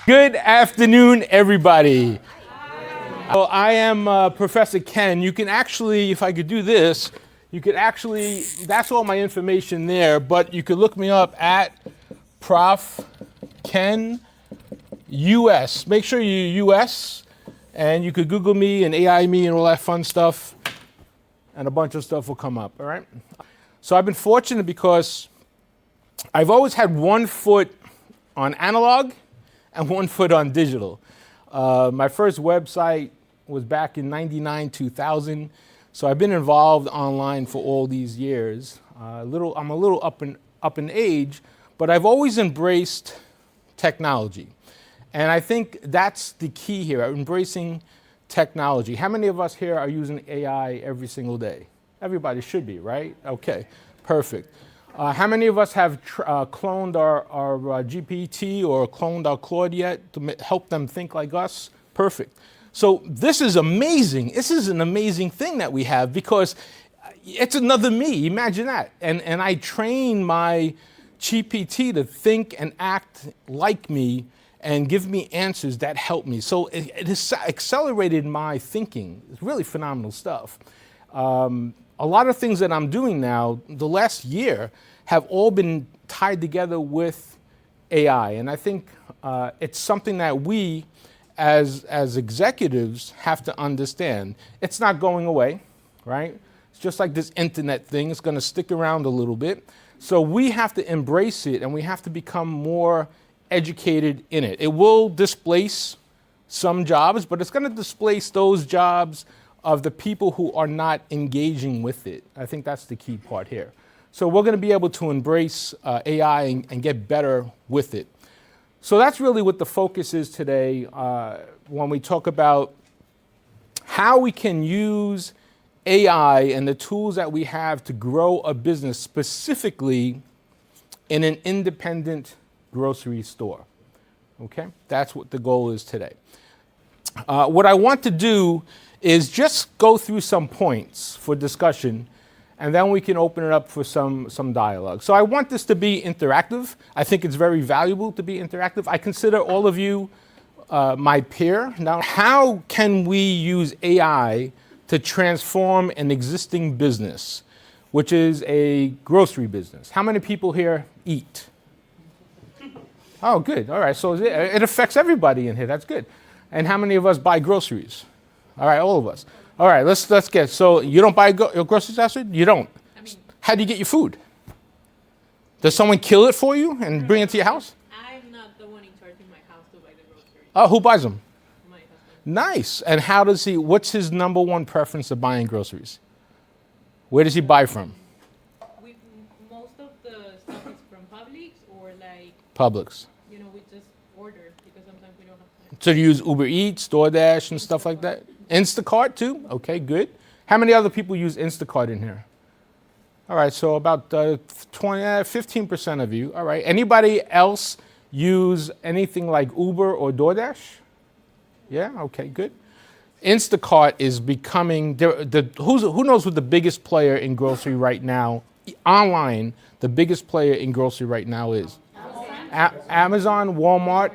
Good afternoon, everybody. Well, I am Professor Ken. You can actually, if I could do this, you could actually, that's all my information there, but you could look me up at Prof. Ken US. Make sure you US, and you could Google me and AI me and all that fun stuff, and a bunch of stuff will come up, all right? So I've been fortunate because I've always had one foot on analog and one foot on digital. My first website was back in 99, 2000. So I've been involved online for all these years. I'm a little up in age, but I've always embraced technology. And I think that's the key here, embracing technology. How many of us here are using AI every single day? Everybody should be, right? Okay, perfect. How many of us have cloned our GPT or cloned our Claude yet to help them think like us? Perfect. So this is amazing. This is an amazing thing that we have because it's another me. Imagine that. And I train my GPT to think and act like me and give me answers that help me. So it has accelerated my thinking. It's really phenomenal stuff. A lot of things that I'm doing now, the last year, have all been tied together with AI. And I think it's something that we, as executives, have to understand. It's not going away, right? It's just like this internet thing. It's going to stick around a little bit. So we have to embrace it, and we have to become more educated in it. It will displace some jobs, but it's going to displace those jobs of the people who are not engaging with it. I think that's the key part here. So we're going to be able to embrace AI and get better with it. So that's really what the focus is today when we talk about how we can use AI and the tools that we have to grow a business specifically in an independent grocery store. Okay, that's what the goal is today. What I want to do is just go through some points for discussion, and then we can open it up for some dialogue. So I want this to be interactive. I think it's very valuable to be interactive. I consider all of you my peer. Now, how can we use AI to transform an existing business, which is a grocery business? How many people here eat? Oh, good. All right. So it affects everybody in here. That's good. And how many of us buy groceries? All right, all of us. All right, let's get, so you don't buy your groceries, Astrid? You don't. How do you get your food? Does someone kill it for you and bring it to your house? I'm not the one in charge in my house to buy the groceries. Oh, who buys them? My husband. Nice. And how does what's his number one preference of buying groceries? Where does he buy from? Most of the stuff is from Publix or like, Publix. we just order because sometimes we don't have time. So you use Uber Eats, DoorDash, and stuff like that? Instacart too? Okay, good. How many other people use Instacart in here? All right, so about 15% of you. All right, anybody else use anything like Uber or DoorDash? Yeah, okay, good. Instacart is becoming, who knows what the biggest player in grocery right now, online, the biggest player in grocery right now is? Amazon, Walmart,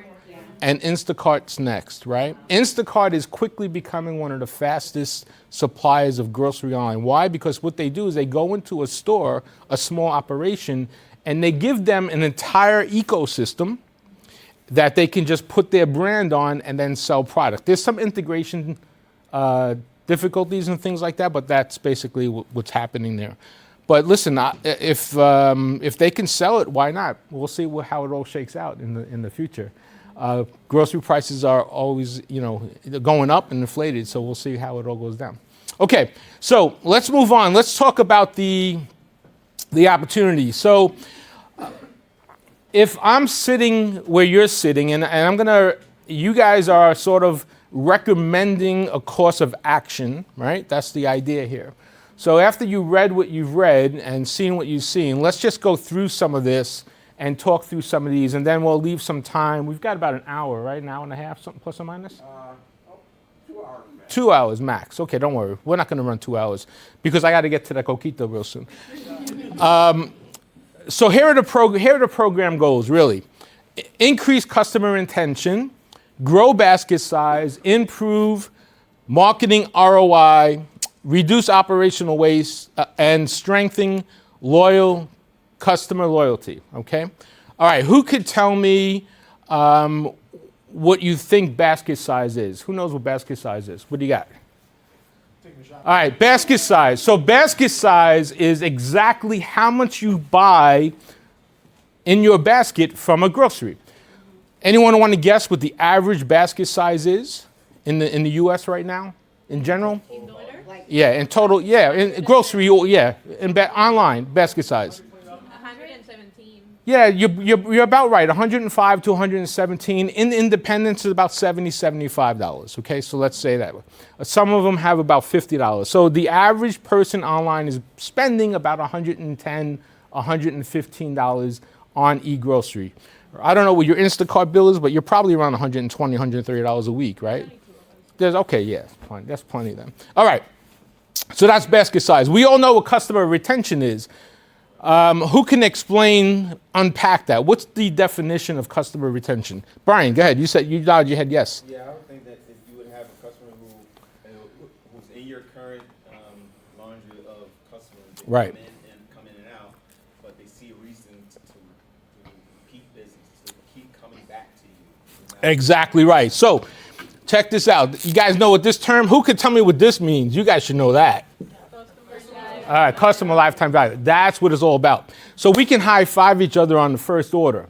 and Instacart's next, right? Instacart is quickly becoming one of the fastest suppliers of grocery online. Why? Because what they do is they go into a store, a small operation, and they give them an entire ecosystem that they can just put their brand on and then sell product. There's some integration difficulties and things like that, but that's basically what's happening there. But listen, if they can sell it, why not? We'll see how it all shakes out in the future. Grocery prices are always, going up and inflated, so we'll see how it all goes down. Okay, so let's move on. Let's talk about the opportunity. So if I'm sitting where you're sitting, and you guys are sort of recommending a course of action, right? That's the idea here. So after you read what you've read and seen what you've seen, let's just go through some of this and talk through some of these, and then we'll leave some time. We've got about an hour, right? An hour and a half, something plus or minus? 2 hours max. 2 hours max. Okay, don't worry. We're not going to run 2 hours because I got to get to the coquito real soon. So here are the program goals, really. Increase customer retention grow basket size, improve marketing ROI, reduce operational waste, and strengthen loyal customer loyalty, okay? All right, who could tell me what you think basket size is? Who knows what basket size is? What do you got? All right, basket size. So basket size is exactly how much you buy in your basket from a grocery. Anyone want to guess what the average basket size is in the U.S. right now, in general? In dollars? Yeah, in total, yeah, in grocery, yeah, online, basket size. 117. Yeah, you're about right, 105 to 117. In independents, it's about $70, $75, okay? So let's say that. Some of them have about $50. So the average person online is spending about $110, $115 on e-grocery. I don't know what your Instacart bill is, but you're probably around $120, $130 a week, right? Okay, yeah, that's plenty then. All right, so that's basket size. We all know what customer retention is. Who can unpack that? What's the definition of customer retention? Brian, go ahead. You nodded your head, yes. Yeah, I would think that if you would have a customer who's in your current laundry of customers, they Right. come in and out, but they see a reason to repeat business, to keep coming back to you. Exactly right. So check this out. You guys know what this term, who could tell me what this means? You guys should know that. All right, customer lifetime value. That's what it's all about. So we can high five each other on the first order.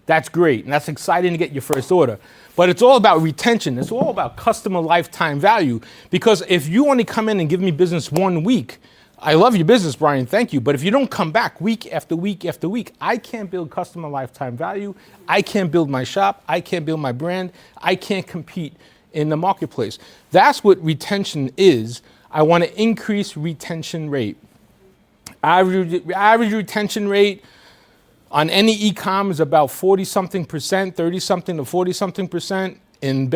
That's great, and that's exciting to get your first order. But it's all about retention. It's all about customer lifetime value. Because if you only come in and give me business 1 week, I love your business, Brian, thank you. But if you don't come back week after week after week, I can't build customer lifetime value. I can't build my shop. I can't build my brand. I can't compete in the marketplace. That's what retention is. I want to increase retention rate. Average retention rate on any e-com is about 40-something percent, 30-something to 40-something percent. In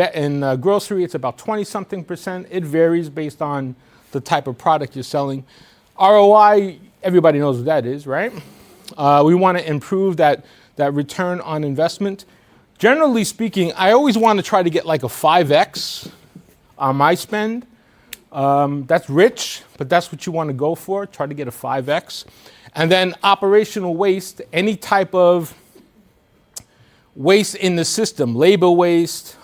grocery, it's about 20-something percent. It varies based on the type of product you're selling. ROI, everybody knows what that is, right? We want to improve that return on investment. Generally speaking, I always want to try to get like a 5x on my spend. That's rich, but that's what you want to go for. Try to get a 5x. And then operational waste, any type of waste in the system, labor waste,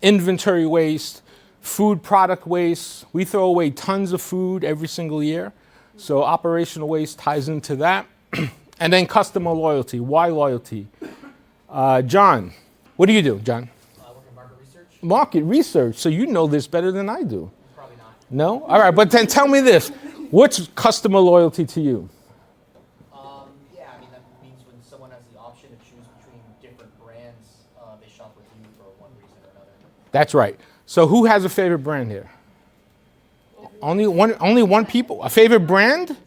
inventory waste, food product waste. We throw away tons of food every single year. So operational waste ties into that. And then customer loyalty. Why loyalty? John, what do you do, John? I work in market research. Market research. So you know this better than I do. Probably not. No? All right, but then tell me this. What's customer loyalty to you? Yeah, I mean, that means when someone has the option to choose between different brands, they shop with you for one reason or another. That's right. So who has a favorite brand here? Only one people? A favorite brand?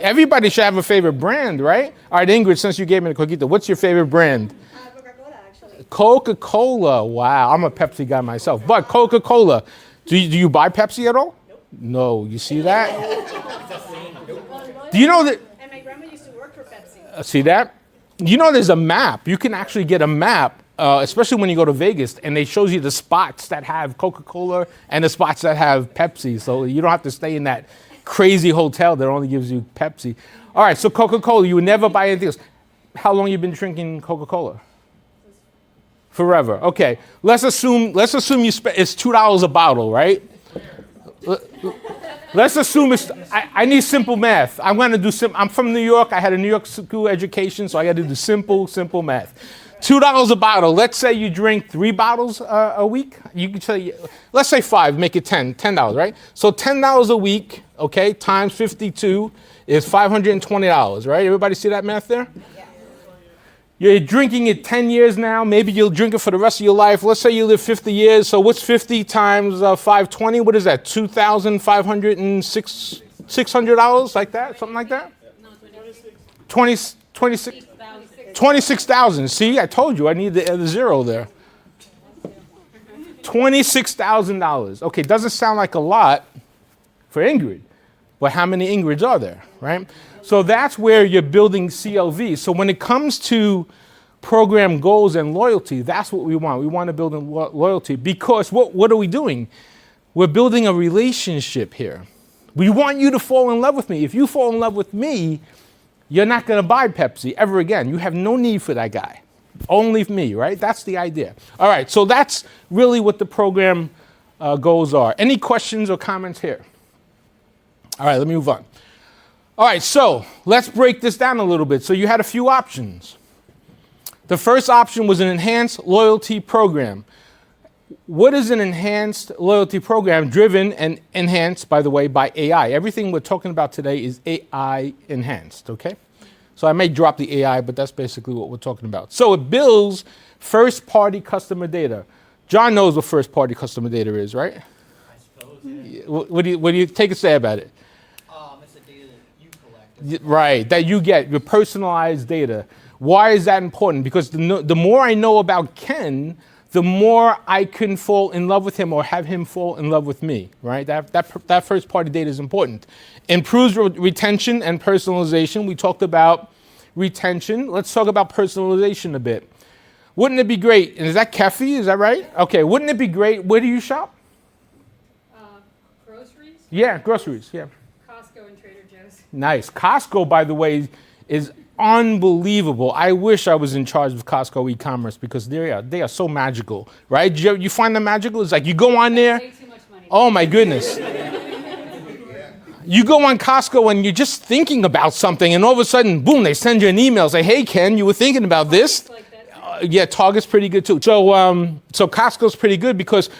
Everybody should have a favorite brand, right? All right, Ingrid, since you gave me the coquito, what's your favorite brand? Coca-Cola, actually. Coca-Cola. Wow, I'm a Pepsi guy myself. But Coca-Cola, do you buy Pepsi at all? Nope. No, you see that? Do you know that? And my grandma used to work for Pepsi. See that? You know there's a map. You can actually get a map, especially when you go to Vegas, and they shows you the spots that have Coca-Cola and the spots that have Pepsi. So you don't have to stay in that crazy hotel that only gives you Pepsi. All right, so Coca-Cola, you would never buy anything else. How long you been drinking Coca-Cola? Forever. Okay. Let's assume you spend it's $2 a bottle, right? Let's assume I need simple math. I'm going to do I'm from New York. I had a New York school education, so I got to do simple math. $2 a bottle. Let's say you drink 3 bottles a week. You can say, let's say 5, make it $10, right? So $10 a week, okay, times 52 is $520, right? Everybody see that math there? Yeah. You're drinking it 10 years now. Maybe you'll drink it for the rest of your life. Let's say you live 50 years. So what's 50 times 520? What is that? $2,506, like that? Something like that? No, 26. 26. 26,000. See, I told you I need the zero there. $26,000. Okay, doesn't sound like a lot for Ingrid, but how many Ingrids are there, right? So that's where you're building CLV. So when it comes to program goals and loyalty. That's what we want. We want to build in loyalty because what are we doing? We're building a relationship here. We want you to fall in love with me. If you fall in love with me, you're not going to buy Pepsi ever again. You have no need for that guy. Only me, right? That's the idea. All right, so that's really what the program goals are. Any questions or comments here? All right, let me move on. All right, so let's break this down a little bit. So you had a few options. The first option was an enhanced loyalty program. What is an enhanced loyalty program driven and enhanced, by the way, by AI? Everything we're talking about today is AI enhanced, okay? So I may drop the AI, but that's basically what we're talking about. So it builds first-party customer data. John knows what first-party customer data is, right? I suppose, yeah. What do you take a stab at it? It's the data that you collect. Right, that you get, your personalized data. Why is that important? Because the more I know about Ken, the more I can fall in love with him or have him fall in love with me, right? That first party data is important. Improves retention and personalization. We talked about retention. Let's talk about personalization a bit. Wouldn't it be great? And is that Kefi? Is that right? Okay, wouldn't it be great? Where do you shop? Groceries, Yeah, groceries, yeah. Costco and Trader Joe's. Nice. Costco, by the way, is unbelievable. I wish I was in charge of Costco e-commerce because they are so magical, right? You find them magical? It's like you go on there. Way too much money. Oh my goodness. You go on Costco and you're just thinking about something and all of a sudden, boom, they send you an email, say, hey, Ken, you were thinking about this. Like that. Yeah, Target's pretty good too. So Costco's pretty good because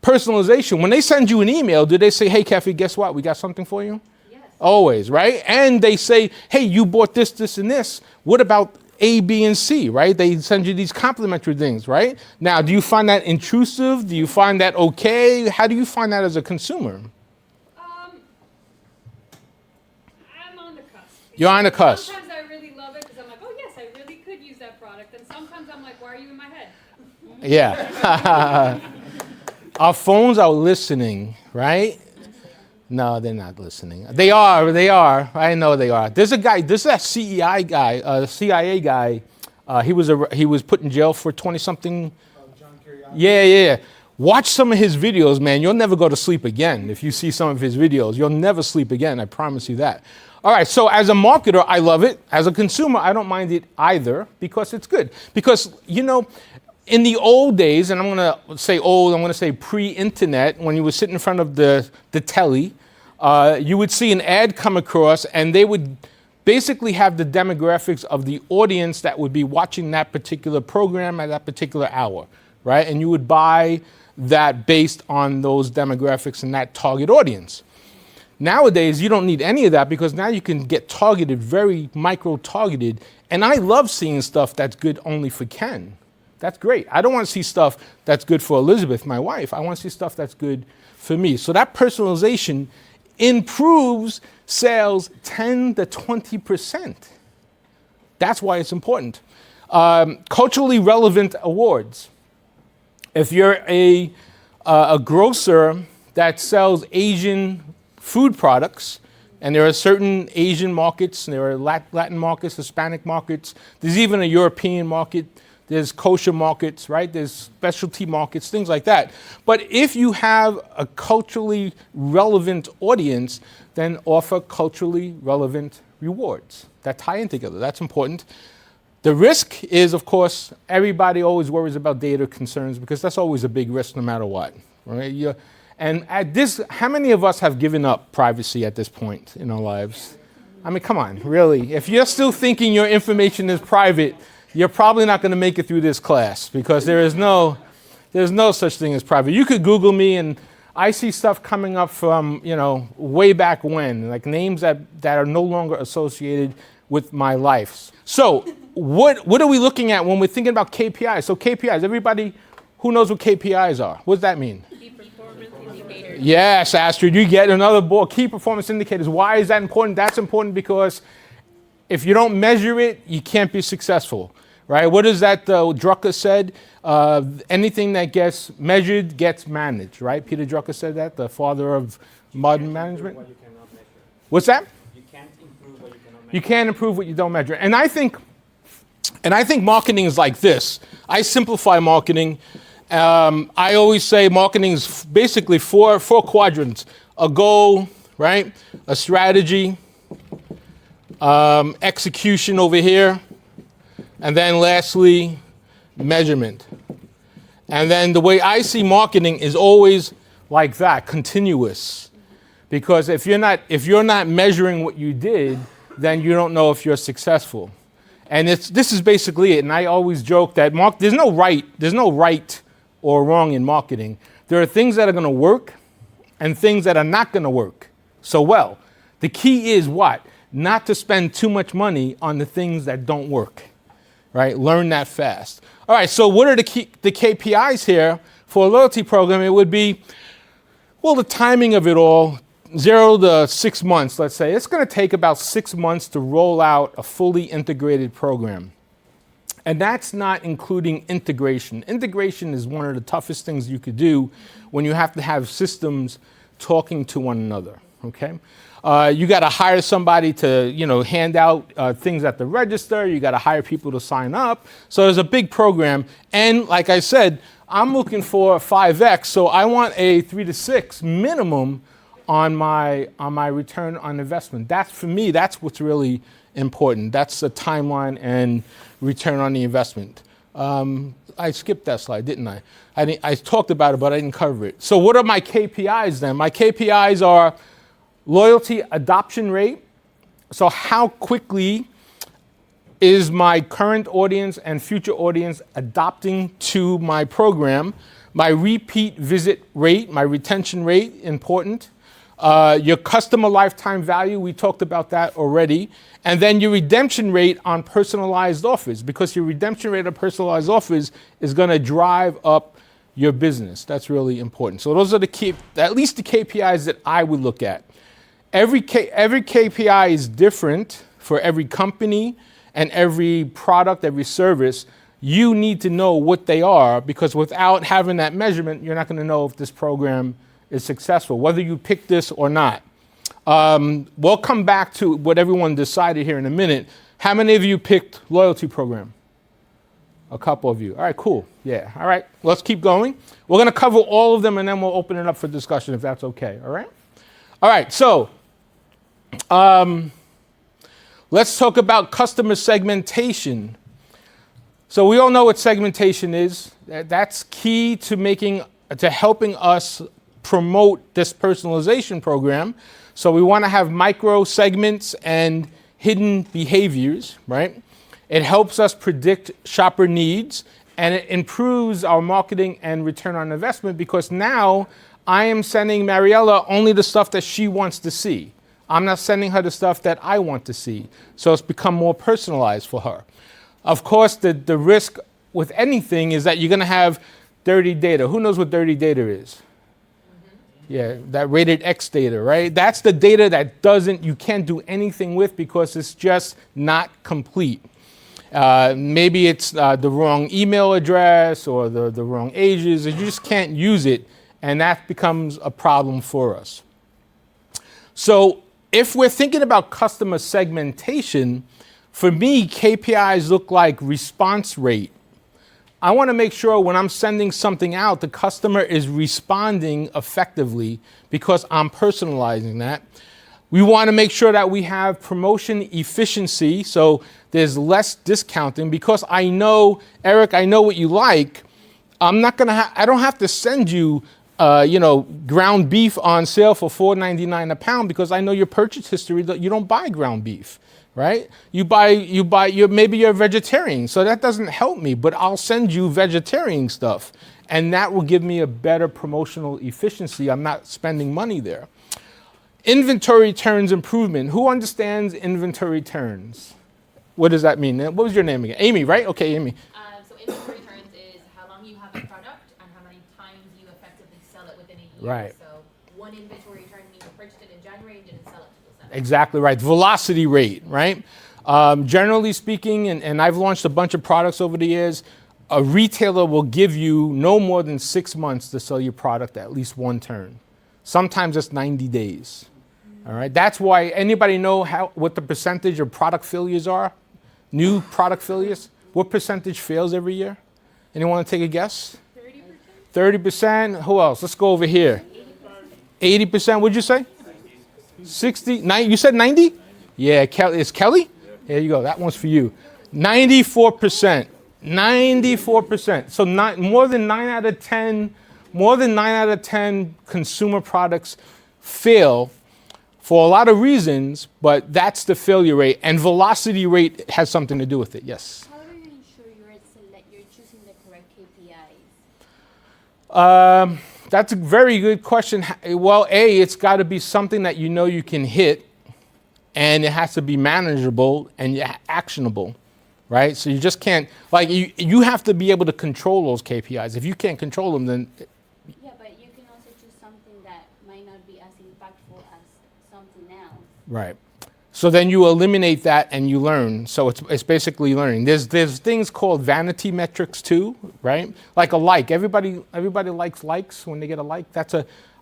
personalization, when they send you an email, do they say, hey, Kefi, guess what? We got something for you? Yes. Always, right? And they say, hey, you bought this, this, and this. What about A, B, and C, right? They send you these complimentary things, right? Now, do you find that intrusive? Do you find that okay? How do you find that as a consumer? I'm on the cusp. You're on the cusp. Sometimes I really love it because I'm like, oh yes, I really could use that product. And sometimes I'm like, why are you in my head? Yeah. Our phones are listening, right? No, they're not listening. They are. I know they are. There's a guy, this is a CIA guy. He was put in jail for 20-something. Yeah. Watch some of his videos, man. You'll never go to sleep again. If you see some of his videos, you'll never sleep again. I promise you that. All right, so as a marketer, I love it. As a consumer, I don't mind it either because it's good. Because, in the old days, and I'm going to say old, I'm going to say pre-internet, when you were sitting in front of the telly, you would see an ad come across and they would basically have the demographics of the audience that would be watching that particular program at that particular hour, right? And you would buy that based on those demographics and that target audience. Nowadays, you don't need any of that because now you can get targeted, very micro-targeted. And I love seeing stuff that's good only for Ken. That's great. I don't want to see stuff that's good for Elizabeth, my wife. I want to see stuff that's good for me. So that personalization improves sales 10 to 20%. That's why it's important. Culturally relevant awards. If you're a grocer that sells Asian food products, and there are certain Asian markets, and there are Latin markets, Hispanic markets, there's even a European market, there's kosher markets, right? There's specialty markets, things like that. But if you have a culturally relevant audience, then offer culturally relevant rewards that tie in together. That's important. The risk is, of course, everybody always worries about data concerns because that's always a big risk no matter what, right? And at this, how many of us have given up privacy at this point in our lives? I mean, come on, really. If you're still thinking your information is private, you're probably not going to make it through this class because there's no such thing as private. You could Google me and I see stuff coming up from, way back when, like names that are no longer associated with my life. So what are we looking at when we're thinking about KPIs? So KPIs, everybody who knows what KPIs are, what does that mean? Key performance indicators. Yes, Astrid, you get another board, key performance indicators. Why is that important? That's important because if you don't measure it, you can't be successful, right? What is that Drucker said? Anything that gets measured gets managed, right? Peter Drucker said that, the father of modern management. What you cannot measure. What's that? You can't improve what you cannot measure. You can't improve what you don't measure. And I think And I think marketing is like this. I simplify marketing. I always say marketing is basically four quadrants: a goal, right? A strategy, execution over here, and then lastly, measurement. And then the way I see marketing is always like that, continuous. Because if you're not measuring what you did, then you don't know if you're successful. And this is basically it. And I always joke that there's no right or wrong in marketing. There are things that are going to work and things that are not going to work so well. The key is what? Not to spend too much money on the things that don't work, right? Learn that fast. All right, so what are the KPIs here for a loyalty program? It would be, well, the timing of it all, 0 to 6 months, let's say. It's going to take about 6 months to roll out a fully integrated program. And that's not including integration. Integration is one of the toughest things you could do when you have to have systems talking to one another, okay? You got to hire somebody to, hand out things at the register. You got to hire people to sign up. So there's a big program. And like I said, I'm looking for 5x. So I want a 3 to 6 minimum on my return on investment. For me, that's what's really important. That's the timeline and return on the investment. I skipped that slide, didn't I? I talked about it, but I didn't cover it. So what are my KPIs then? My KPIs are loyalty adoption rate. So how quickly is my current audience and future audience adopting to my program? My repeat visit rate, my retention rate, important. Your customer lifetime value, we talked about that already. And then your redemption rate on personalized offers, because your redemption rate on personalized offers is going to drive up your business. That's really important. So those are at least the KPIs that I would look at. Every KPI is different for every company and every product, every service. You need to know what they are, because without having that measurement, you're not going to know if this program is successful, whether you pick this or not. We'll come back to what everyone decided here in a minute. How many of you picked loyalty program? A couple of you. All right, cool. Yeah. All right, let's keep going. We're going to cover all of them, and then we'll open it up for discussion if that's okay. All right? All right, so let's talk about customer segmentation. So we all know what segmentation is. That's key to helping us promote this personalization program. So we want to have micro segments and hidden behaviors, right? It helps us predict shopper needs, and it improves our marketing and return on investment, because now I am sending Mariella only the stuff that she wants to see. I'm not sending her the stuff that I want to see. So it's become more personalized for her. Of course, the risk with anything is that you're going to have dirty data. Who knows what dirty data is? Yeah, that rated X data, right? That's the data that you can't do anything with, because it's just not complete. Maybe it's the wrong email address or the wrong ages, and you just can't use it, and that becomes a problem for us. So if we're thinking about customer segmentation, for me, KPIs look like response rate. I want to make sure when I'm sending something out, the customer is responding effectively, because I'm personalizing that. We want to make sure that we have promotion efficiency, so there's less discounting, because I know, Eric, I know what you like. I don't have to send you, ground beef on sale for $4.99 a pound, because I know your purchase history that you don't buy ground beef. Right? Maybe you're a vegetarian, so that doesn't help me, but I'll send you vegetarian stuff, and that will give me a better promotional efficiency. I'm not spending money there. Inventory turns improvement. Who understands inventory turns? What does that mean? What was your name again? Amy, right? Okay, Amy. So inventory turns is how long you have a product and how many times you effectively sell it within a year. Right. So one inventory turn means you purchased it in January and didn't sell it till December. Exactly right. Velocity rate, right? Generally speaking, and I've launched a bunch of products over the years, a retailer will give you no more than 6 months to sell your product at least one turn. Sometimes it's 90 days. All right. That's why, anybody know what the percentage of product failures are? New product failures? What percentage fails every year? Anyone want to take a guess? 30%. Who else? Let's go over here. 80%. What'd you say? 60? 90? You said 90? Yeah, is Kelly? There you go. That one's for you. 94%. 94%. So more than 9 out of 10. More than 9 out of 10 consumer products fail for a lot of reasons, but that's the failure rate. And velocity rate has something to do with it. Yes. How do you ensure you're choosing the correct KPIs? That's a very good question. Well, it's got to be something that you know you can hit, and it has to be manageable and actionable, right? So you just can't, like, you have to be able to control those KPIs. If you can't control them, then... Yeah, but you can also choose something that might not be as impactful as something else. Right. So then you eliminate that and you learn. So it's basically learning. There's things called vanity metrics too, right? Like a like. Everybody likes likes when they get a like.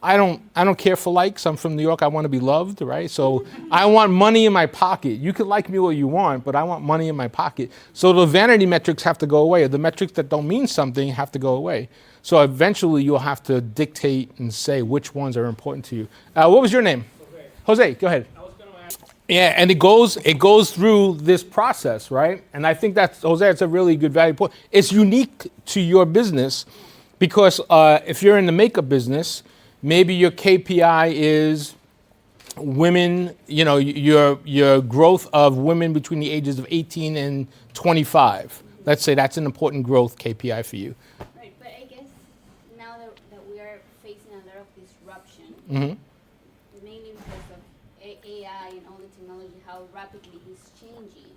I don't care for likes. I'm from New York. I want to be loved, right? So I want money in my pocket. You can like me all you want, but I want money in my pocket. So the vanity metrics have to go away. The metrics that don't mean something have to go away. So eventually you'll have to dictate and say which ones are important to you. What was your name? Jose, go ahead. Yeah, and it goes through this process, right? And I think that's a really good value point. It's unique to your business because if you're in the makeup business, maybe your KPI is women, your growth of women between the ages of 18 and 25. Let's say that's an important growth KPI for you. Right, but I guess now that we are facing a lot of disruption, Mm-hmm. mainly because of AI and all the technology, how rapidly it's changing,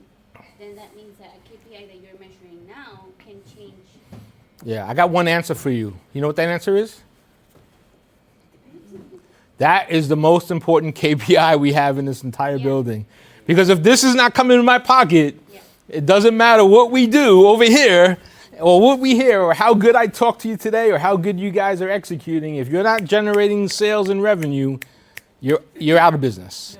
then that means that a KPI that you're measuring now can change. Yeah, I got one answer for you. You know what that answer is? That is the most important KPI we have in this entire building. Because if this is not coming in my pocket, it doesn't matter what we do over here or what we hear or how good I talk to you today or how good you guys are executing. If you're not generating sales and revenue, you're out of business.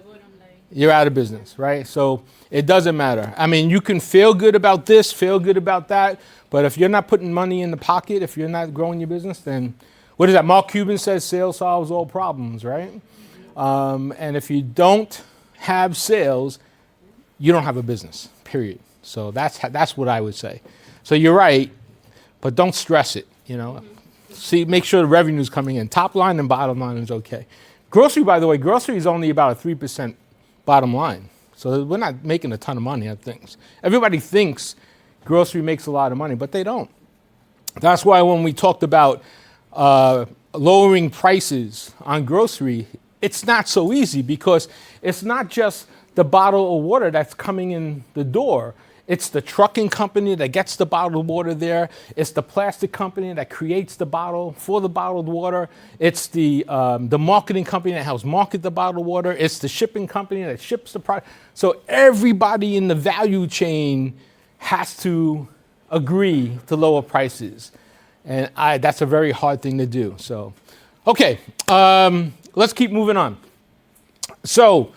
You're out of business, right? So it doesn't matter. I mean, you can feel good about this, feel good about that, but if you're not putting money in the pocket, if you're not growing your business, then what is that? Mark Cuban says sales solves all problems, right? And if you don't have sales, you don't have a business, period. So that's what I would say. So you're right, but don't stress it, See, make sure the revenue's coming in. Top line and bottom line is okay. Grocery, by the way, grocery is only about a 3% bottom line. So we're not making a ton of money on things. Everybody thinks grocery makes a lot of money, but they don't. That's why when we talked about lowering prices on grocery, it's not so easy because it's not just the bottle of water that's coming in the door. It's the trucking company that gets the bottled water there. It's the plastic company that creates the bottle for the bottled water. It's the marketing company that helps market the bottled water. It's the shipping company that ships the product. So everybody in the value chain has to agree to lower prices. And that's a very hard thing to do. So, okay, let's keep moving on. So,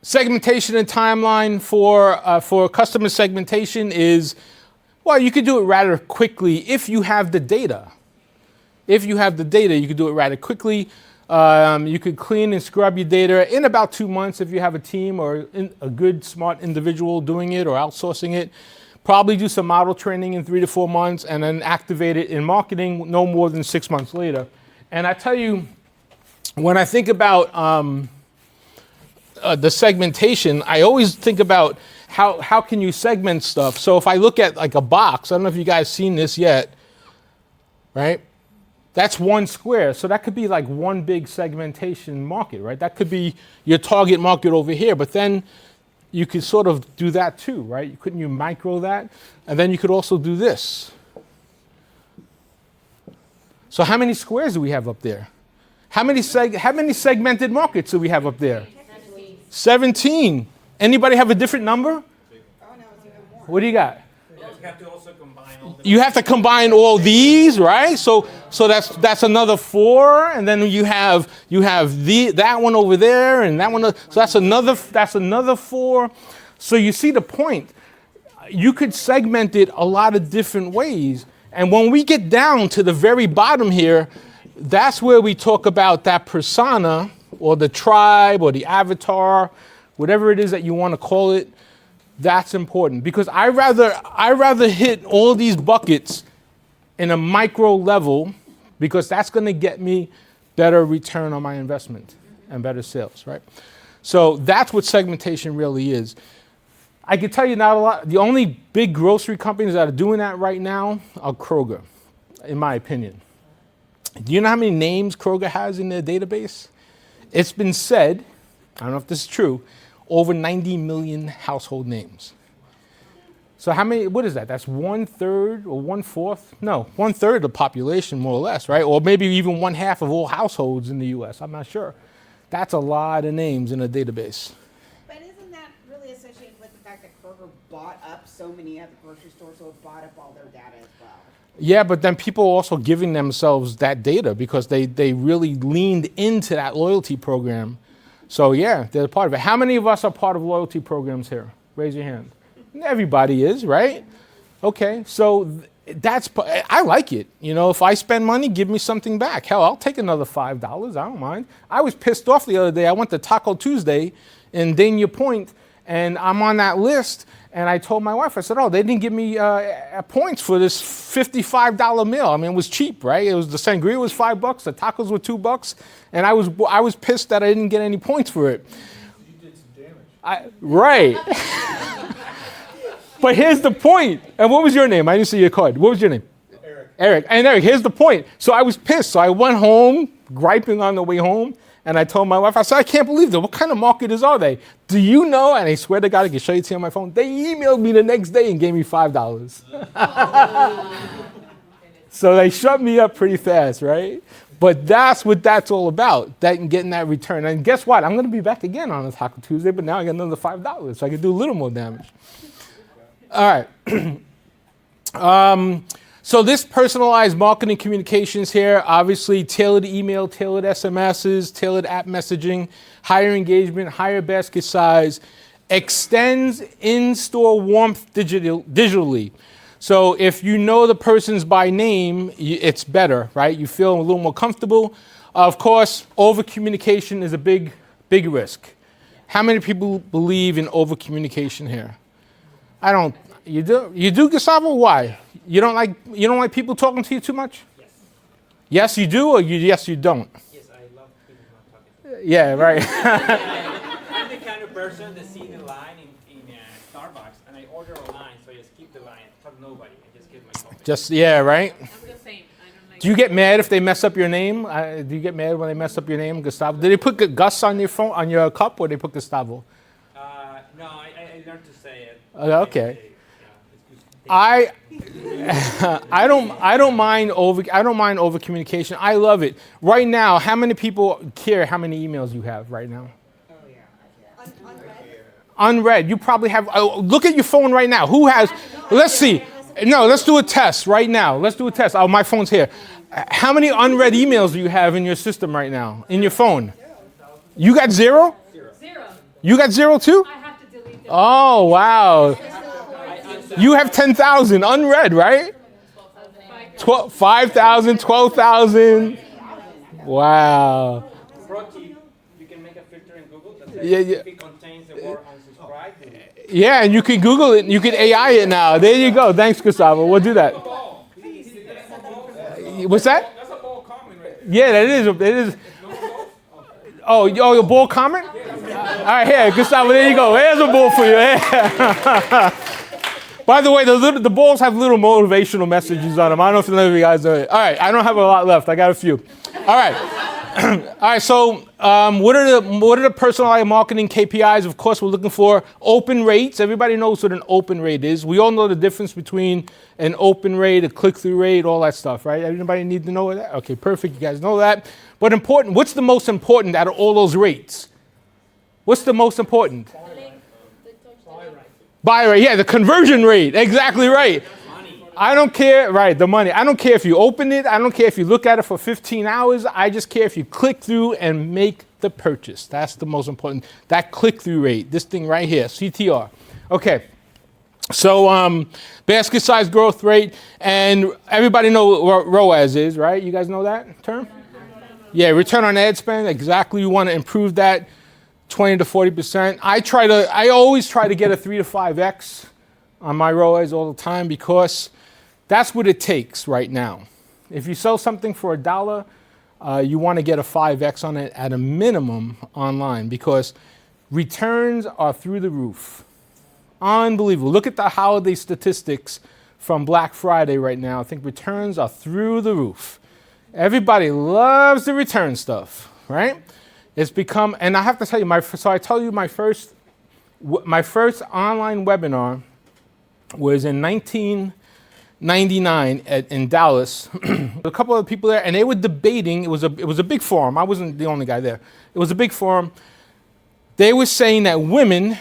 segmentation and timeline for customer segmentation is, well, you could do it rather quickly if you have the data. If you have the data, you could do it rather quickly. You could clean and scrub your data in about 2 months if you have a team or a good, smart individual doing it or outsourcing it. Probably do some model training in 3 to 4 months and then activate it in marketing no more than 6 months later. And I tell you, when I think about the segmentation, I always think about how can you segment stuff. So if I look at like a box, I don't know if you guys seen this yet, right? That's 1 square. So that could be like one big segmentation market, right? That could be your target market over here, but then you could sort of do that too, right? Couldn't you micro that? And then you could also do this. So how many squares do we have up there? How many segmented markets do we have up there? 17. Anybody have a different number? Oh, no, it's even more. What do you got? You have to also combine all the. You have to combine all these, right? So that's another 4, and then you have that one over there, and that one. So that's another 4. So you see the point. you could segment it a lot of different ways. And when we get down to the very bottom here, that's where we talk about that persona or the tribe or the avatar, whatever it is that you want to call it. That's important because I rather hit all these buckets in a micro level because that's going to get me better return on my investment and better sales, right? So that's what segmentation really is. I can tell you not a lot. The only big grocery companies that are doing that right now are Kroger, in my opinion. Do you know how many names Kroger has in their database? It's been said, I don't know if this is true, over 90 million household names. So how many, what is that? That's 1/3 or 1/4? No, 1/3 of the population, more or less, right? Or maybe even 1/2 of all households in the US, I'm not sure. That's a lot of names in a database. But isn't that really associated with the fact that Kroger bought up so many at the grocery store, so it bought up all their data as well? Yeah, but then people are also giving themselves that data because they really leaned into that loyalty program. So yeah, they're part of it. How many of us are part of loyalty programs here? Raise your hand. Everybody is, right? Okay, so I like it. You know, if I spend money, give me something back. Hell, I'll take another $5. I don't mind. I was pissed off the other day. I went to Taco Tuesday in Dania Point, and I'm on that list. And I told my wife, I said, oh, they didn't give me points for this $55 meal. I mean, it was cheap, right? It was the sangria was $5, the tacos were $2, and I was pissed that I didn't get any points for it. You did some damage. Right. But here's the point. And what was your name? I didn't see your card. What was your name? Eric. Eric. And Eric, here's the point. So I was pissed. So I went home, griping on the way home. And I told my wife, I said, I can't believe that. What kind of marketers are they? Do you know? And I swear to God, I can show you to on my phone. They emailed me the next day and gave me $5. So they shut me up pretty fast, right? But that's what that's all about, that and getting that return. And guess what? I'm going to be back again on a Taco Tuesday, but now I got another $5, so I can do a little more damage. All right. So this personalized marketing communications here, obviously tailored email, tailored SMSs, tailored app messaging, higher engagement, higher basket size, extends in-store warmth digitally. So if you know the person's by name, it's better, right? You feel a little more comfortable. Of course, over-communication is a big risk. How many people believe in over-communication here? I don't. You do? You do, Gustavo? Why? You don't like people talking to you too much? Yes. Yes, you do, or yes, you don't? Yes, I love people not talking to me. Yeah, right. I'm the kind of person that see the line in Starbucks and I order a line, so I just keep the line, talk to nobody, and just get my coffee. Yeah, right? I'm the same. I don't like. Do you get mad if they mess up your name? Do you get mad when they mess up your name, Gustavo? Did they put Gus on your phone, on your cup, or they put Gustavo? No, I learned to say it. Okay. I don't mind over communication. I love it. Right now, how many people care how many emails you have right now? Oh, yeah. Unread. You probably have. Look at your phone right now. Who has? Let's see. No, let's do a test right now. Let's do a test. Oh, my phone's here. How many unread emails do you have in your system right now in your phone? You got zero? Zero. You got zero too? I have to delete them. Oh wow. You have 10,000 unread, right? 5,000, 12,000. Wow. Pro tip, you can make a filter in Google that says Yeah. if it contains the word unsubscribe. Yeah, and you can Google it. You can AI it now. There you go. Thanks, Gustavo. We'll do that. What's that? That's a bold comment right there. Yeah, that is. Oh, your bull comment? All right, here, Gustavo. There you go. There's a bull for you. By the way, the balls have little motivational messages on them. I don't know if none of you guys know it. All right, I don't have a lot left. I got a few. All right. All right, so what are the personalized marketing KPIs? Of course, we're looking for open rates. Everybody knows what an open rate is. We all know the difference between an open rate, a click-through rate, all that stuff, right? Everybody need to know that? Okay, perfect. You guys know that. But important, what's the most important out of all those rates? What's the most important? Buy rate, yeah, the conversion rate, exactly right. I don't care, right, the money. I don't care if you open it. I don't care if you look at it for 15 hours. I just care if you click through and make the purchase. That's the most important. That click-through rate, this thing right here, CTR. Okay, So basket size growth rate, and everybody know what ROAS is, right? You guys know that term? Yeah, return on ad spend. Exactly. You want to improve that 20 to 40%. I always try to get a 3 to 5x on my ROAS all the time because that's what it takes right now. If you sell something for $1, you want to get a 5x on it at a minimum online because returns are through the roof. Unbelievable. Look at the holiday statistics from Black Friday right now. I think returns are through the roof. Everybody loves the return stuff, right? It's become, and I have to tell you, my first online webinar was in 1999 in Dallas. A couple of people there, and they were debating. It was a big forum. I wasn't the only guy there. It was a big forum. They were saying that women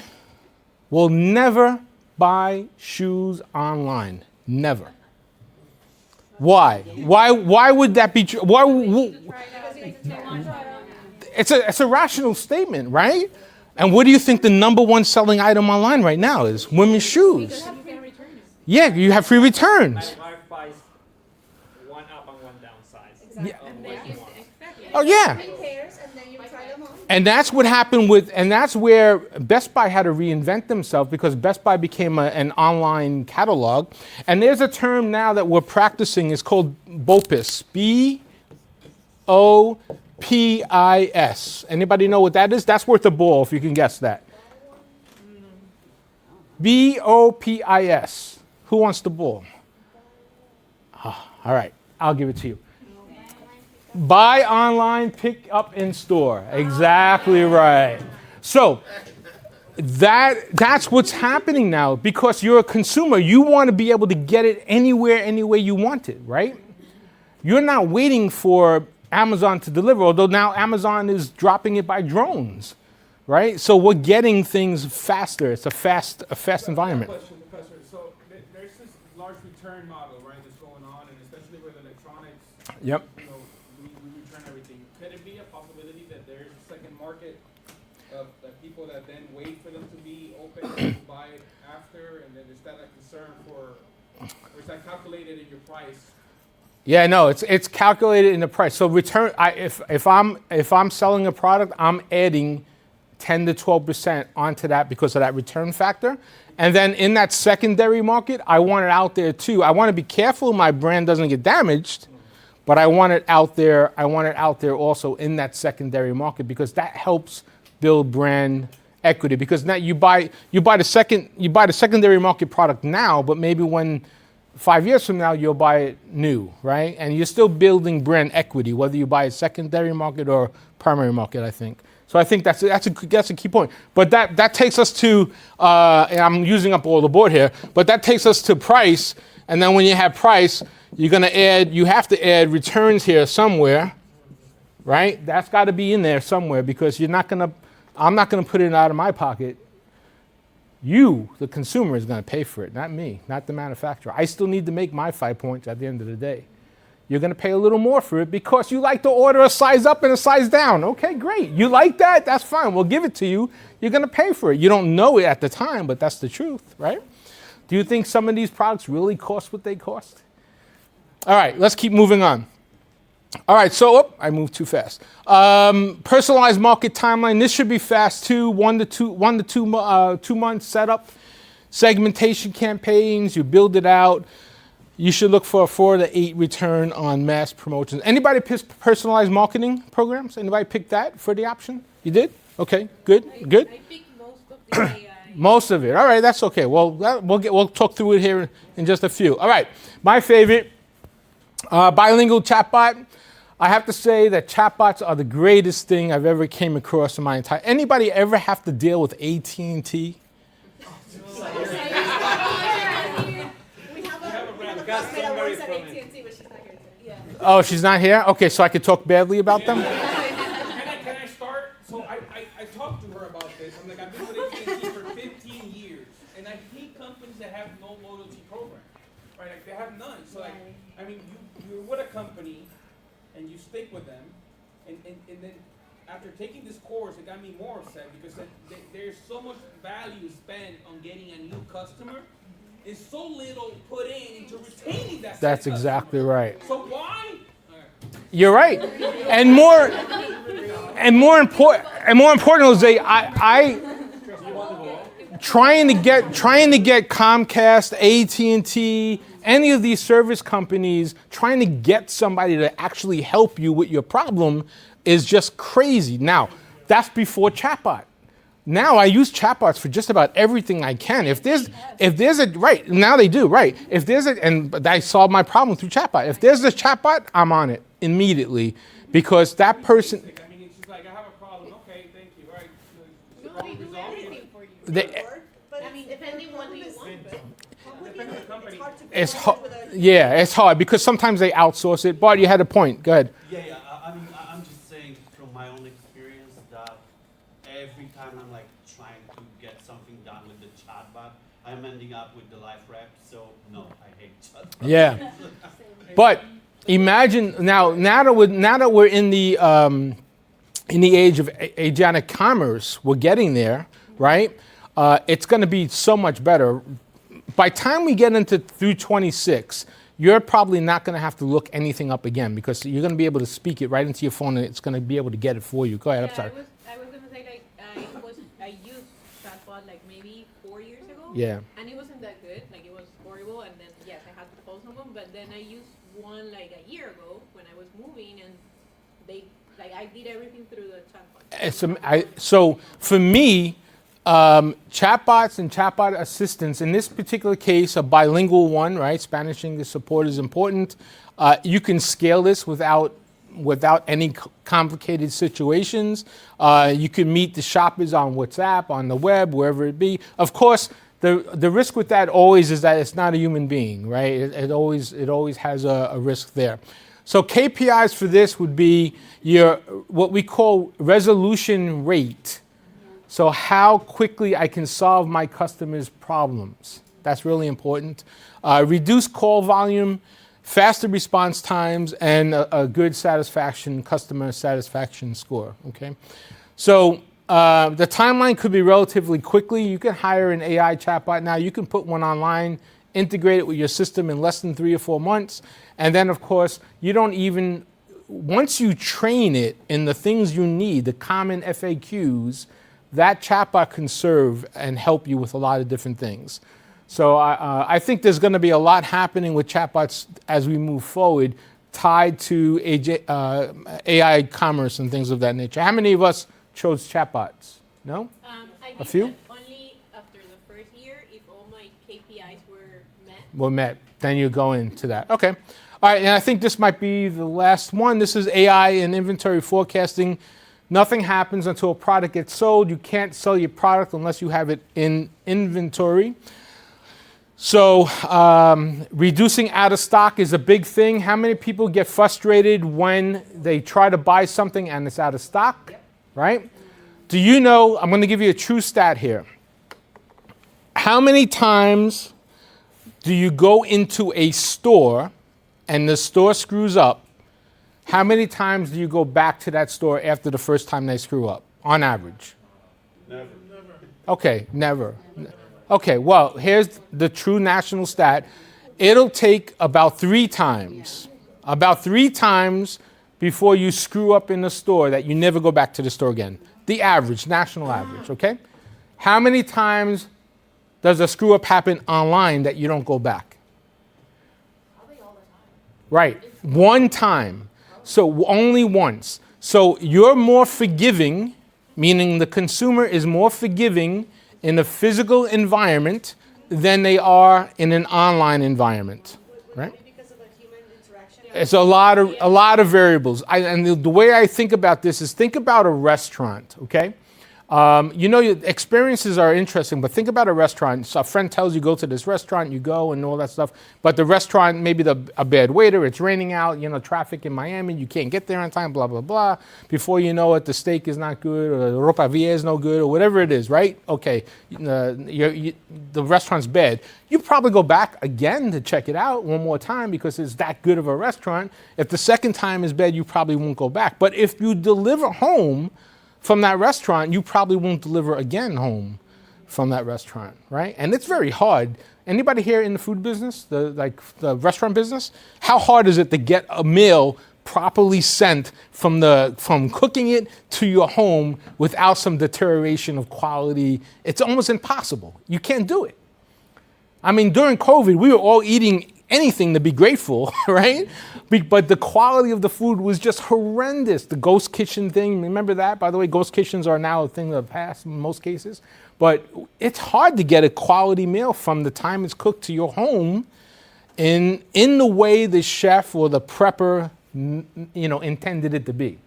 will never buy shoes online. Never. Why? Why would that be true? It's a rational statement, right? And what do you think the number one selling item online right now is? Women's shoes. Yeah, you have free returns. My wife buys one up and one down size. Yeah. Of what she wants. Oh yeah. And that's what happened and that's where Best Buy had to reinvent themselves because Best Buy became an online catalog. And there's a term now that we're practicing. It's called BOPIS. BOPIS. Anybody know what that is? That's worth a ball if you can guess that. BOPIS. Who wants the ball? Oh, all right, I'll give it to you. Buy online, pick up in store. Exactly right. So that's what's happening now because you're a consumer. You want to be able to get it anywhere, any way you want it, right? You're not waiting for Amazon to deliver, although now Amazon is dropping it by drones, right? So we're getting things faster. It's a fast environment. Question, Professor. So there's this large return model, right, that's going on, and especially with electronics. Yep. You know, we return everything. Could it be a possibility that there's a second market of people that then wait for them to be open to buy it after, and then is that a concern or is that calculated in your price? Yeah, no, it's calculated in the price. So return. If I'm selling a product, I'm adding 10 to 12% onto that because of that return factor. And then in that secondary market, I want it out there too. I want to be careful my brand doesn't get damaged, but I want it out there. I want it out there also in that secondary market because that helps build brand equity. Because now you buy the secondary market product now, but maybe when 5 years from now, you'll buy it new, right? And you're still building brand equity, whether you buy a secondary market or primary market, I think. So I think that's a key point. But that takes us to, and I'm using up all the board here, but that takes us to price. And then when you have price, you have to add returns here somewhere, right? That's got to be in there somewhere because I'm not gonna put it out of my pocket. You, the consumer, is going to pay for it, not me, not the manufacturer. I still need to make my 5 points at the end of the day. You're going to pay a little more for it because you like to order a size up and a size down. Okay, great. You like that? That's fine. We'll give it to you. You're going to pay for it. You don't know it at the time, but that's the truth, right? Do you think some of these products really cost what they cost? All right, let's keep moving on. All right, so I moved too fast. Personalized market timeline. This should be fast too. 1 to 2 months setup. Segmentation campaigns. You build it out. You should look for a 4 to 8 return on mass promotions. Anybody pick personalized marketing programs? Anybody pick that for the option? You did? Okay, good. I picked most of the AI. Most of it. All right, that's okay. Well, we'll talk through it here in just a few. All right, my favorite, bilingual chatbot. I have to say that chatbots are the greatest thing I've ever came across in my entire. Anybody ever have to deal with AT&T? Oh, she's not here? Okay, so I could talk badly about them? Can I start? So I talked to her about this. I'm like, I've been with AT&T for 15 years, and I hate companies that have no loyalty program, right? Like they have none. So like, I mean, you're with a company, and you stick with them, and then after taking this course, it got me more upset because there's so much value spent on getting a new customer, is so little put into retaining that. That's same exactly customer. right. So why? You're right. And more important, Jose, I trying to get Comcast, AT&T, any of these service companies, trying to get somebody to actually help you with your problem is just crazy. Now, that's before chatbot. Now I use chatbots for just about everything I can. If there's a right now they do right. If there's a and I solve my problem through chatbot. If there's a chatbot, I'm on it immediately because that person. I mean, it's just like I have a problem. Okay, thank you. All right. No, they do everything for you. They, I mean, depending what you want. Depends on the company. it's hard. Yeah, it's hard because sometimes they outsource it. Bart, you had a point. Go ahead. Yeah. I mean, I'm just saying from my own experience that every time I'm like trying to get something done with the chatbot, I'm ending up with the live rep. So no, I hate chatbots. Yeah, but imagine now that we're in the age of agentic commerce, we're getting there, right? It's going to be so much better. By the time we get into through 26, you're probably not going to have to look anything up again because you're going to be able to speak it right into your phone and it's going to be able to get it for you. Go ahead, I'm sorry. I was gonna say like I used chatbot like maybe 4 years ago. Yeah. And it wasn't that good. Like it was horrible. And then yes, I had to call someone. But then I used one like a year ago when I was moving, and I did everything through the chatbot. So for me, chatbots and chatbot assistants, in this particular case, a bilingual one, right? Spanish English support is important. You can scale this without any complicated situations. You can meet the shoppers on WhatsApp, on the web, wherever it be. Of course, the risk with that always is that it's not a human being, right? It always has a risk there. So KPIs for this would be your what we call resolution rate. So how quickly I can solve my customers' problems. That's really important. Reduce call volume, faster response times, and a good customer satisfaction score, okay? So the timeline could be relatively quickly. You can hire an AI chatbot now. You can put one online, integrate it with your system in less than 3 or 4 months. And then, of course, once you train it in the things you need, the common FAQs, that chatbot can serve and help you with a lot of different things. So I think there's going to be a lot happening with chatbots as we move forward, tied to AI commerce and things of that nature. How many of us chose chatbots? No? I A did few? that only after the first year if all my KPIs were met. Were met. Then you go into that. Okay. All right, and I think this might be the last one. This is AI and inventory forecasting. Nothing happens until a product gets sold. You can't sell your product unless you have it in inventory. So reducing out of stock is a big thing. How many people get frustrated when they try to buy something and it's out of stock, right? Do you know, I'm going to give you a true stat here. How many times do you go into a store and the store screws up? How many times do you go back to that store after the first time they screw up, on average? Never. Okay, never. Okay, well, here's the true national stat. It'll take about 3 times before you screw up in the store that you never go back to the store again. The average, national average, okay? How many times does a screw up happen online that you don't go back? Probably all the time. Right, 1 time. So only once. So you're more forgiving, meaning the consumer is more forgiving in a physical environment than they are in an online environment, right? Because of the human interaction. It's a lot of variables. And the way I think about this is think about a restaurant, okay? Experiences are interesting, but think about a restaurant. So a friend tells you go to this restaurant, you go and all that stuff. But the restaurant, maybe a bad waiter, it's raining out, traffic in Miami, you can't get there on time, blah, blah, blah. Before you know it, the steak is not good, or the ropa villa is no good, or whatever it is, right? Okay, the restaurant's bad. You probably go back again to check it out one more time because it's that good of a restaurant. If the second time is bad, you probably won't go back. But if you deliver home from that restaurant, you probably won't deliver again home from that restaurant, right? And it's very hard. Anybody here in the food business, the restaurant business? How hard is it to get a meal properly sent from cooking it to your home without some deterioration of quality? It's almost impossible. You can't do it. I mean, during COVID, we were all eating anything to be grateful, right? But the quality of the food was just horrendous. The ghost kitchen thing, remember that? By the way, ghost kitchens are now a thing of the past in most cases. But it's hard to get a quality meal from the time it's cooked to your home in the way the chef or the prepper, intended it to be.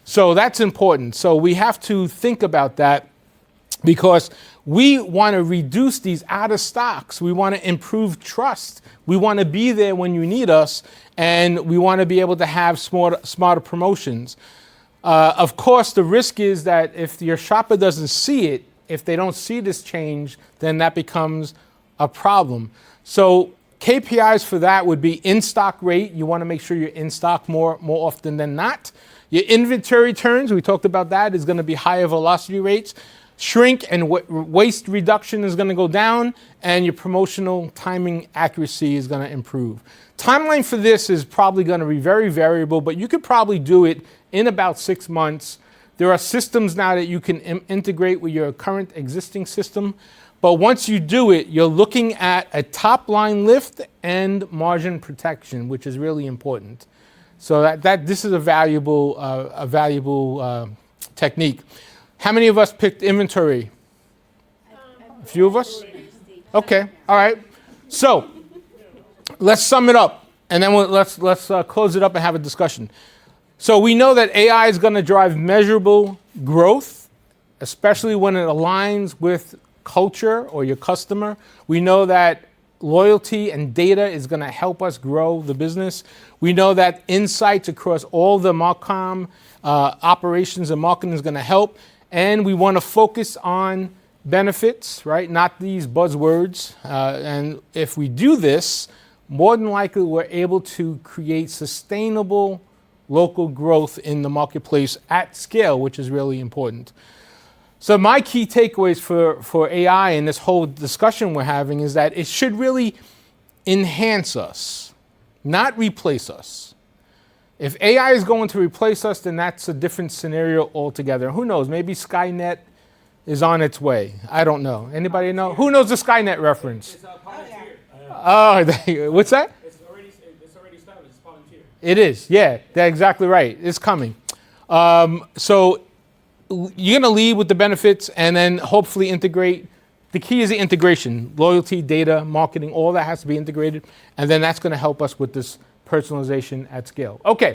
So that's important. So we have to think about that, because we want to reduce these out of stocks. We want to improve trust. We want to be there when you need us, and we want to be able to have smarter promotions. Of course, the risk is that if your shopper doesn't see it, if they don't see this change, then that becomes a problem. So KPIs for that would be in-stock rate. You want to make sure you're in stock more often than not. Your inventory turns, we talked about that, is going to be higher velocity rates. Shrink and waste reduction is going to go down, and your promotional timing accuracy is going to improve. Timeline for this is probably going to be very variable, but you could probably do it in about 6 months. There are systems now that you can integrate with your current existing system, but once you do it, you're looking at a top line lift and margin protection, which is really important. So that this is a valuable technique. How many of us picked inventory? A few of us? Okay, all right. So let's sum it up, and then let's close it up and have a discussion. So we know that AI is going to drive measurable growth, especially when it aligns with culture or your customer. We know that loyalty and data is going to help us grow the business. We know that insights across all the Marcom operations and marketing is going to help. And we want to focus on benefits, right? Not these buzzwords. And if we do this, more than likely we're able to create sustainable local growth in the marketplace at scale, which is really important. So my key takeaways for AI and this whole discussion we're having is that it should really enhance us, not replace us. If AI is going to replace us, then that's a different scenario altogether. Who knows? Maybe Skynet is on its way. I don't know. Anybody know? Who knows the Skynet reference? Oh, what's that? It's already established. It's volunteer. It is. Yeah, that's exactly right. It's coming. So you're going to lead with the benefits and then hopefully integrate. The key is the integration. Loyalty, data, marketing, all that has to be integrated. And then that's going to help us with this personalization at scale. Okay.